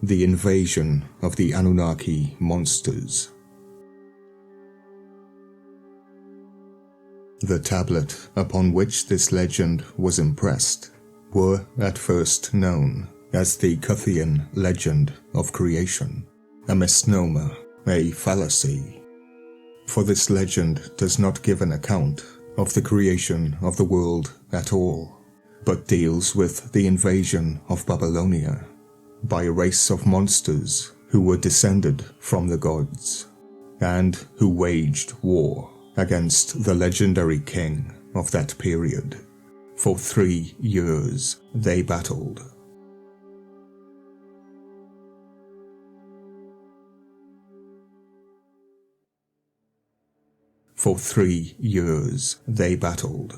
the invasion of the Anunnaki Monsters. The tablet upon which this legend was impressed were at first known as the Cuthaean Legend of Creation, a misnomer, a fallacy. For this legend does not give an account of the creation of the world at all, but deals with the invasion of Babylonia by a race of monsters who were descended from the gods, and who waged war against the legendary king of that period. For 3 years they battled. For 3 years they battled.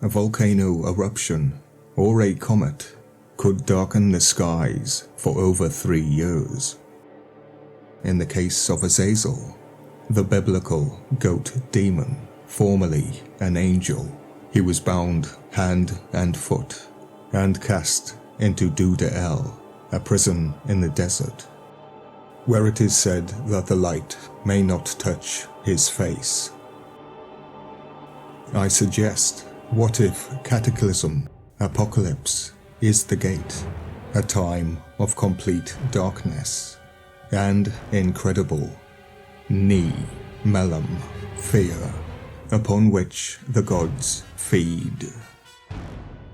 A volcano eruption or a comet could darken the skies for over 3 years. In the case of Azazel, the biblical goat demon, formerly an angel, he was bound hand and foot and cast into Dudael, a prison in the desert, where it is said that the light may not touch his face. I suggest, what if cataclysm, apocalypse, is the gate, a time of complete darkness, and incredible melam, fear, upon which the gods feed.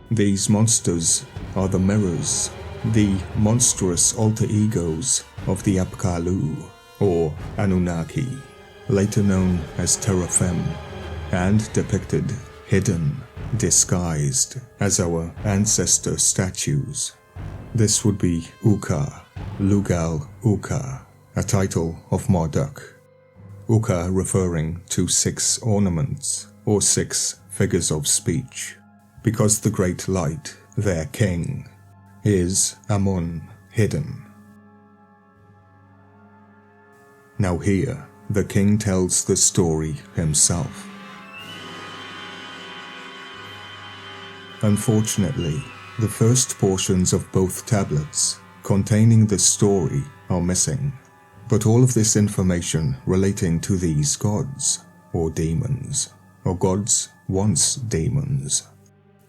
These monsters are the mirrors, the monstrous alter egos of the Apkallu, or Anunnaki, later known as Teraphim, and depicted, hidden, disguised as our ancestor statues. This would be Uka, Lugal Uka, a title of Marduk. Uka referring to 6 ornaments, or 6 figures of speech, because the great light, their king, is Amun, hidden. Now here, the king tells the story himself. Unfortunately, the first portions of both tablets containing the story are missing, but all of this information relating to these gods, or demons, or gods once demons,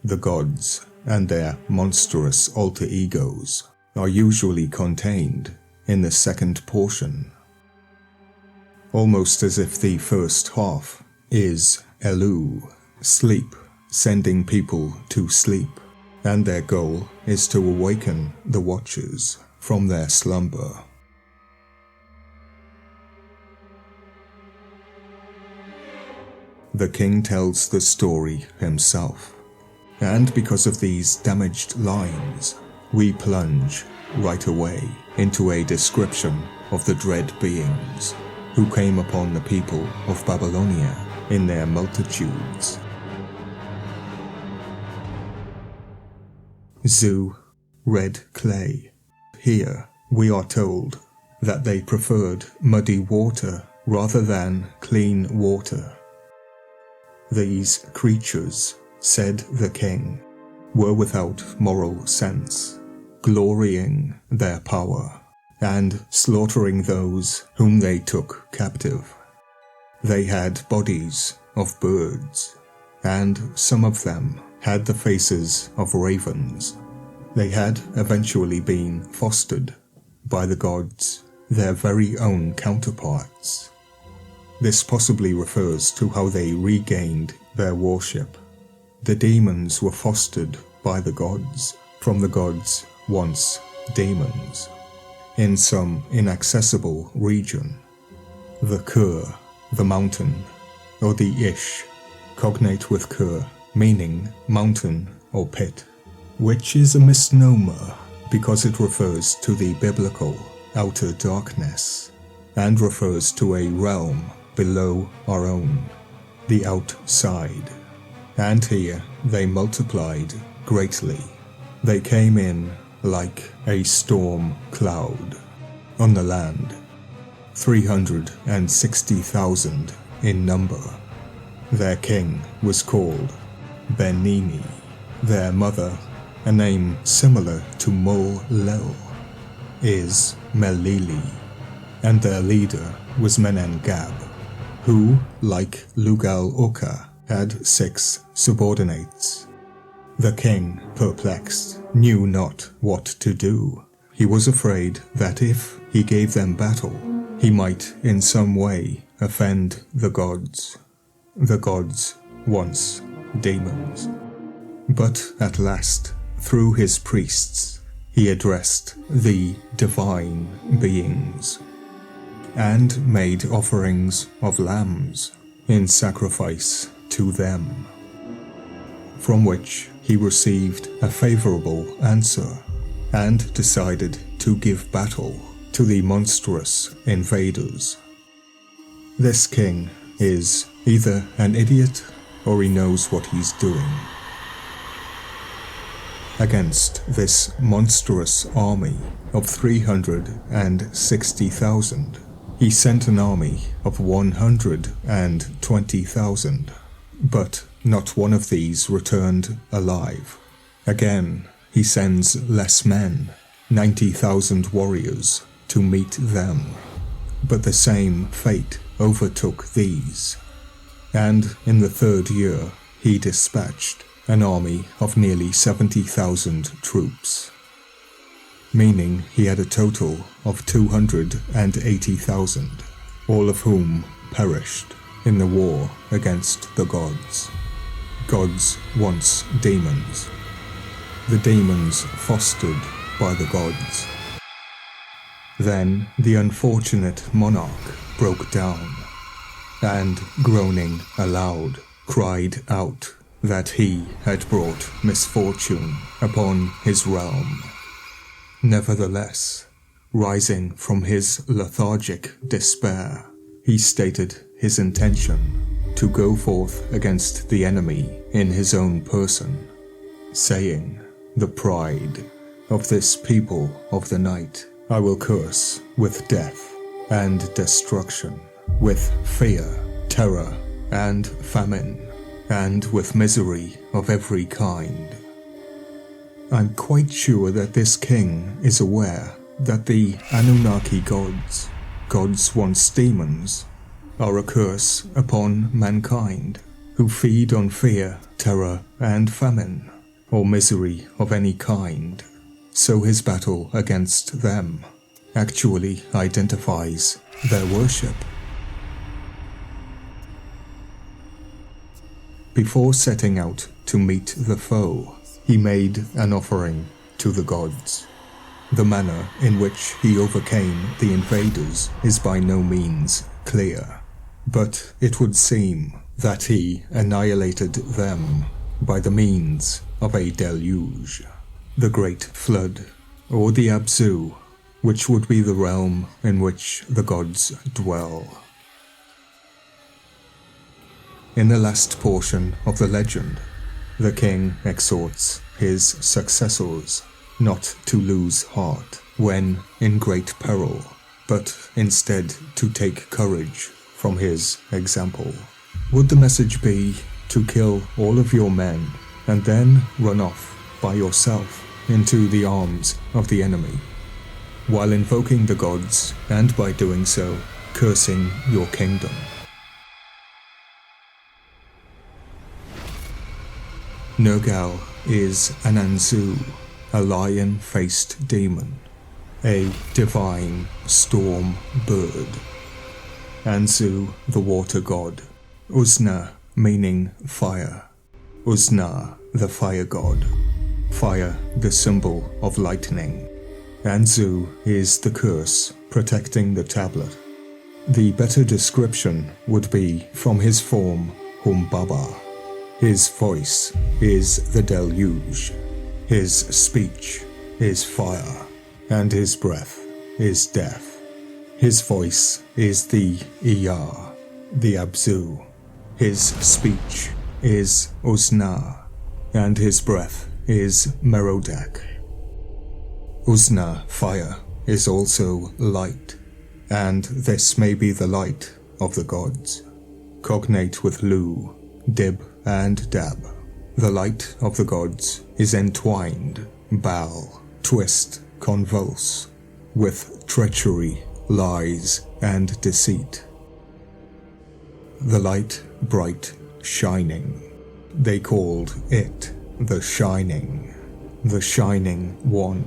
the gods and their monstrous alter egos, are usually contained in the second portion. Almost as if the first half is Elu, sleep, sending people to sleep, and their goal is to awaken the watchers from their slumber. The king tells the story himself, and because of these damaged lines, we plunge right away into a description of the dread beings who came upon the people of Babylonia in their multitudes. Zu, red clay. Here we are told that they preferred muddy water rather than clean water. These creatures, said the king, were without moral sense, glorying their power, and slaughtering those whom they took captive. They had bodies of birds, and some of them had the faces of ravens. They had eventually been fostered by the gods, their very own counterparts. This possibly refers to how they regained their worship. The demons were fostered by the gods, from the gods once demons, in some inaccessible region. The Kur, the mountain, or the Ish, cognate with Kur, meaning mountain or pit, which is a misnomer because it refers to the biblical outer darkness, and refers to a realm below our own, the outside. And here they multiplied greatly. They came in like a storm cloud on the land, 360,000 in number. Their king was called Benini, their mother a name similar to Mul-Lel, is Melili, and their leader was Menengab, who, like Lugal-Uka, had 6 subordinates. The king, perplexed, knew not what to do. He was afraid that if he gave them battle, he might in some way offend the gods. The gods, once demons. But at last, through his priests, he addressed the divine beings, and made offerings of lambs in sacrifice to them, from which he received a favorable answer, and decided to give battle to the monstrous invaders. This king is either an idiot or he knows what he's doing. Against this monstrous army of 360,000, he sent an army of 120,000, but not one of these returned alive. Again, he sends less men, 90,000 warriors, to meet them, but the same fate overtook these. And in the 3rd year, he dispatched an army of nearly 70,000 troops, meaning he had a total of 280,000, all of whom perished in the war against the gods. Gods once demons. The demons fostered by the gods. Then the unfortunate monarch broke down, and groaning aloud, cried out that he had brought misfortune upon his realm. Nevertheless, rising from his lethargic despair, he stated his intention to go forth against the enemy in his own person, saying, "The pride of this people of the night I will curse with death and destruction, with fear, terror, and famine, and with misery of every kind." I'm quite sure that this king is aware that the Anunnaki gods, gods once demons, are a curse upon mankind, who feed on fear, terror, and famine, or misery of any kind. So his battle against them actually identifies their worship. Before setting out to meet the foe, he made an offering to the gods. The manner in which he overcame the invaders is by no means clear, but it would seem that he annihilated them by the means of a deluge, the great flood, or the Abzu, which would be the realm in which the gods dwell. In the last portion of the legend, the king exhorts his successors not to lose heart when in great peril, but instead to take courage from his example. Would the message be to kill all of your men and then run off by yourself into the arms of the enemy, while invoking the gods and by doing so, cursing your kingdom? Nergal is an Anzu, a lion-faced demon, a divine storm bird. Anzu, the water god. Uzna, meaning fire. Uzna, the fire god. Fire, the symbol of lightning. Anzu is the curse protecting the tablet. The better description would be from his form, Humbaba. His voice is the deluge, his speech is fire, and his breath is death. His voice is the Iyar, the Abzu. His speech is Uzna, and his breath is Merodach. Uzna, fire, is also light, and this may be the light of the gods. Cognate with Lu, Dib, and Dab. The light of the gods is entwined, bow, twist, convulse, with treachery, lies, and deceit. The light, bright, shining. They called it the Shining One.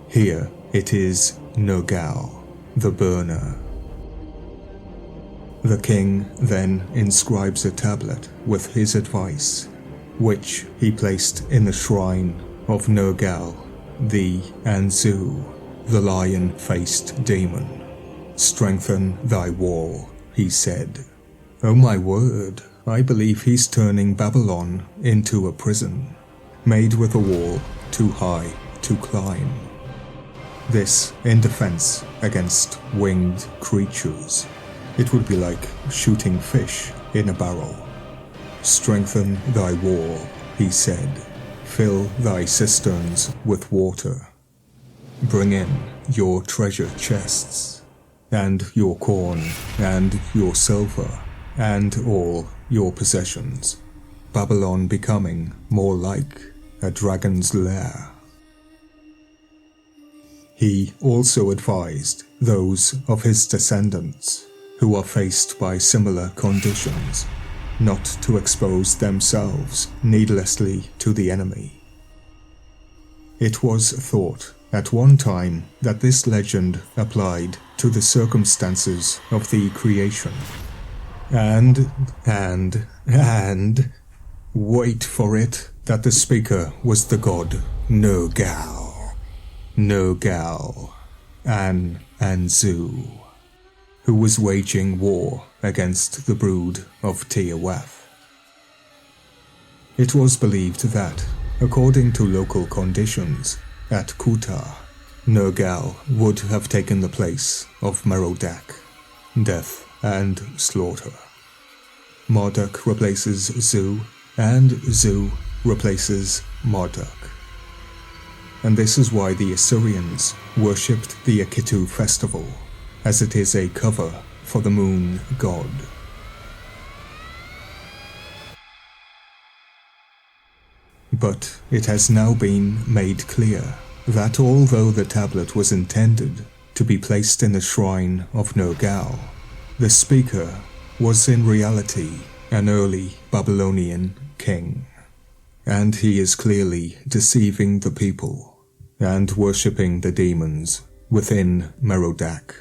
Here it is Nergal, the Burner. The king then inscribes a tablet with his advice, which he placed in the shrine of Nergal, the Anzu, the lion-faced demon. "Strengthen thy wall," he said. "Oh my word, I believe he's turning Babylon into a prison, made with a wall too high to climb. This in defense against winged creatures. It would be like shooting fish in a barrel. Strengthen thy wall," he said. "Fill thy cisterns with water. Bring in your treasure chests, and your corn, and your silver, and all your possessions. Babylon becoming more like a dragon's lair." He also advised those of his descendants who are faced by similar conditions not to expose themselves needlessly to the enemy. It was thought at one time that this legend applied to the circumstances of the creation. And, wait for it, that the speaker was the god Nergal, Anzu, who was waging war against the brood of Tiawath. It was believed that, according to local conditions, at Cuthaean, Nergal would have taken the place of Merodach, death and slaughter. Marduk replaces Zu, and Zu replaces Marduk. And this is why the Assyrians worshipped the Akitu festival, as it is a cover for the moon god. But it has now been made clear that although the tablet was intended to be placed in the shrine of Nergal, the speaker was in reality an early Babylonian king, and he is clearly deceiving the people and worshipping the demons within Merodach,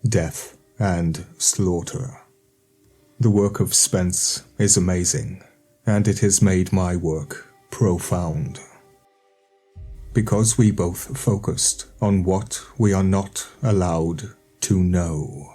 death and slaughter. The work of Spence is amazing, and it has made my work profound, because we both focused on what we are not allowed to know.